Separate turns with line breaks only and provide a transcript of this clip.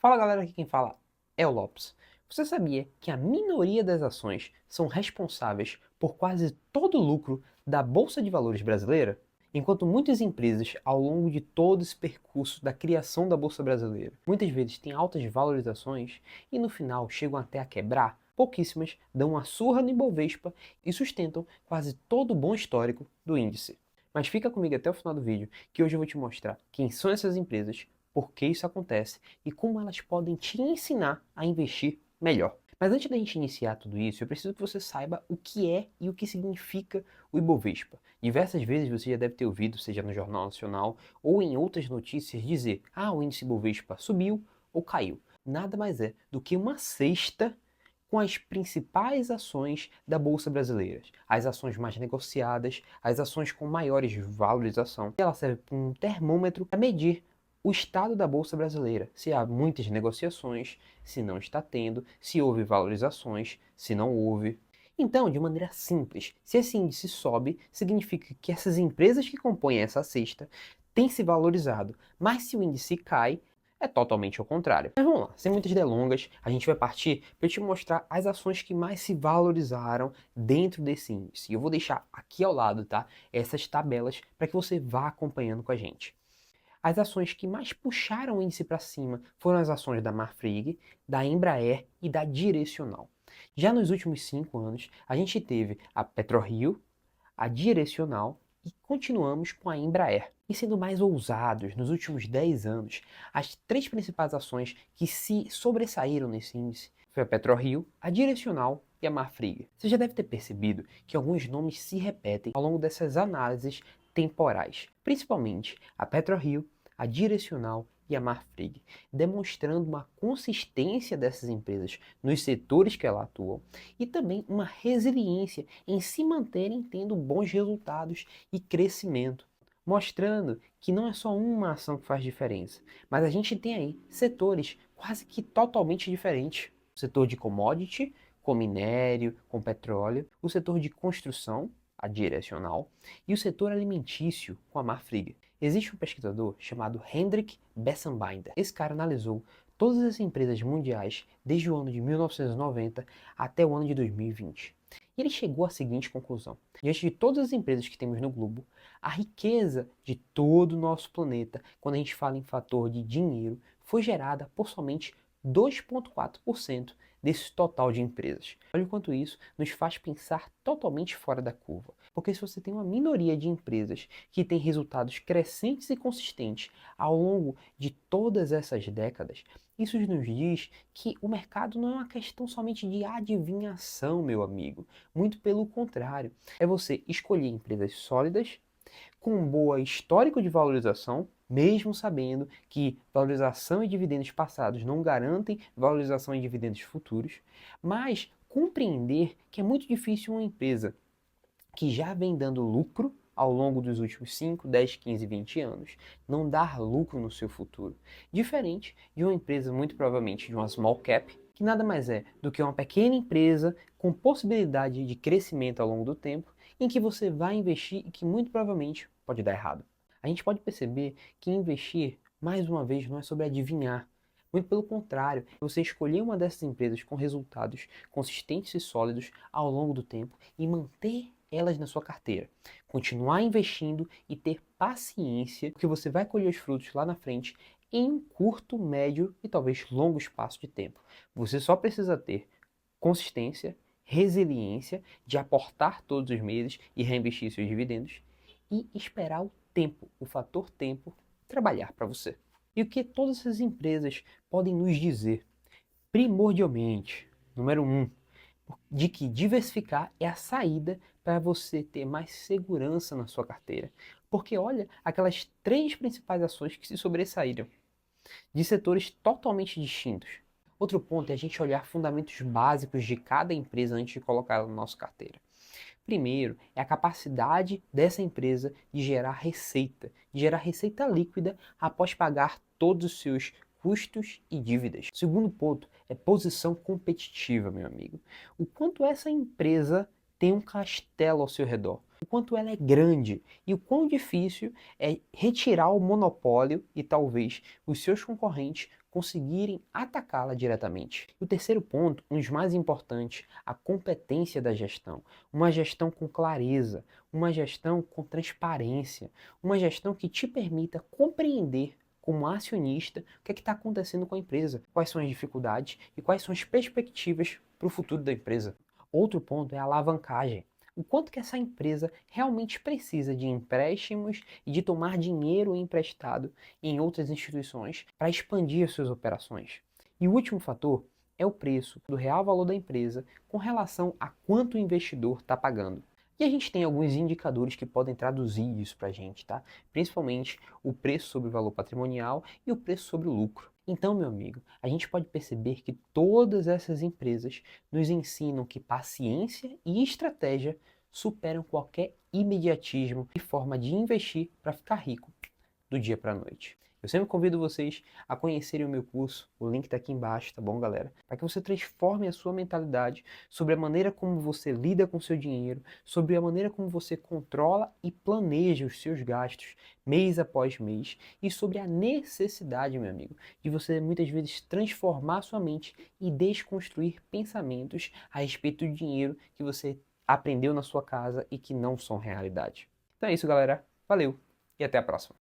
Fala galera, aqui quem fala é o Lopes. Você sabia que a minoria das ações são responsáveis por quase todo o lucro da Bolsa de Valores brasileira? Enquanto muitas empresas, ao longo de todo esse percurso da criação da Bolsa Brasileira, muitas vezes têm altas valorizações e no final chegam até a quebrar, pouquíssimas dão uma surra no Ibovespa e sustentam quase todo o bom histórico do índice. Mas fica comigo até o final do vídeo, que hoje eu vou te mostrar quem são essas empresas, por que isso acontece e como elas podem te ensinar a investir melhor. Mas antes da gente iniciar tudo isso, eu preciso que você saiba o que é e o que significa o Ibovespa. Diversas vezes você já deve ter ouvido, seja no Jornal Nacional ou em outras notícias, dizer: o índice Ibovespa subiu ou caiu. Nada mais é do que uma cesta com as principais ações da Bolsa Brasileira, as ações mais negociadas, as ações com maiores valorização. Ela serve como um termômetro para medir o estado da Bolsa Brasileira, se há muitas negociações, se não está tendo, se houve valorizações, se não houve. Então, de maneira simples, se esse índice sobe, significa que essas empresas que compõem essa cesta têm se valorizado, mas se o índice cai, é totalmente ao contrário. Mas vamos lá, sem muitas delongas, a gente vai partir para eu te mostrar as ações que mais se valorizaram dentro desse índice. E eu vou deixar aqui ao lado, tá, essas tabelas para que você vá acompanhando com a gente. As ações que mais puxaram o índice para cima foram as ações da Marfrig, da Embraer e da Direcional. Já nos últimos 5 anos, a gente teve a PetroRio, a Direcional e continuamos com a Embraer. E sendo mais ousados, nos últimos 10 anos, as três principais ações que se sobressaíram nesse índice foi a PetroRio, a Direcional e a Marfrig. Você já deve ter percebido que alguns nomes se repetem ao longo dessas análises temporais, principalmente a PetroRio, a Direcional e a Marfrig, demonstrando uma consistência dessas empresas nos setores que elas atuam e também uma resiliência em se manterem tendo bons resultados e crescimento, mostrando que não é só uma ação que faz diferença, mas a gente tem aí setores quase que totalmente diferentes. O setor de commodity, com minério, com petróleo, o setor de construção, a Direcional, e o setor alimentício, com a Marfrig. Existe um pesquisador chamado Hendrik Bessembinder. Esse cara analisou todas as empresas mundiais desde o ano de 1990 até o ano de 2020. E ele chegou à seguinte conclusão: diante de todas as empresas que temos no globo, a riqueza de todo o nosso planeta, quando a gente fala em fator de dinheiro, foi gerada por somente 2,4% desse total de empresas. Olha o quanto isso nos faz pensar totalmente fora da curva. Porque se você tem uma minoria de empresas que tem resultados crescentes e consistentes ao longo de todas essas décadas, isso nos diz que o mercado não é uma questão somente de adivinhação, meu amigo. Muito pelo contrário, é você escolher empresas sólidas, com um boa histórico de valorização, mesmo sabendo que valorização e dividendos passados não garantem valorização e dividendos futuros, mas compreender que é muito difícil uma empresa que já vem dando lucro ao longo dos últimos 5, 10, 15, 20 anos, não dar lucro no seu futuro. Diferente de uma empresa, muito provavelmente de uma small cap, que nada mais é do que uma pequena empresa com possibilidade de crescimento ao longo do tempo, em que você vai investir e que muito provavelmente pode dar errado. A gente pode perceber que investir, mais uma vez, não é sobre adivinhar. Muito pelo contrário, você escolher uma dessas empresas com resultados consistentes e sólidos ao longo do tempo e manter elas na sua carteira. Continuar investindo e ter paciência, porque você vai colher os frutos lá na frente em um curto, médio e talvez longo espaço de tempo. Você só precisa ter consistência, resiliência de aportar todos os meses e reinvestir seus dividendos e esperar o tempo, o fator tempo, trabalhar para você. E o que todas essas empresas podem nos dizer? Primordialmente, número 1, de que diversificar é a saída para você ter mais segurança na sua carteira. Porque olha aquelas três principais ações que se sobressaíram, de setores totalmente distintos. Outro ponto é a gente olhar fundamentos básicos de cada empresa antes de colocá-la na nossa carteira. Primeiro, é a capacidade dessa empresa de gerar receita líquida após pagar todos os seus custos e dívidas. Segundo ponto é posição competitiva, meu amigo. O quanto essa empresa tem um castelo ao seu redor, o quanto ela é grande e o quão difícil é retirar o monopólio e talvez os seus concorrentes conseguirem atacá-la diretamente. O terceiro ponto, um dos mais importantes, a competência da gestão. Uma gestão com clareza, uma gestão com transparência, uma gestão que te permita compreender como acionista o que é que está acontecendo com a empresa, quais são as dificuldades e quais são as perspectivas para o futuro da empresa. Outro ponto é a alavancagem. O quanto que essa empresa realmente precisa de empréstimos e de tomar dinheiro emprestado em outras instituições para expandir suas operações. E o último fator é o preço do real valor da empresa com relação a quanto o investidor está pagando. E a gente tem alguns indicadores que podem traduzir isso para a gente, tá? Principalmente o preço sobre o valor patrimonial e o preço sobre o lucro. Então, meu amigo, a gente pode perceber que todas essas empresas nos ensinam que paciência e estratégia superam qualquer imediatismo e forma de investir para ficar rico do dia para a noite. Eu sempre convido vocês a conhecerem o meu curso, o link está aqui embaixo, tá bom, galera? Para que você transforme a sua mentalidade sobre a maneira como você lida com o seu dinheiro, sobre a maneira como você controla e planeja os seus gastos mês após mês e sobre a necessidade, meu amigo, de você muitas vezes transformar sua mente e desconstruir pensamentos a respeito do dinheiro que você aprendeu na sua casa e que não são realidade. Então é isso, galera. Valeu e até a próxima.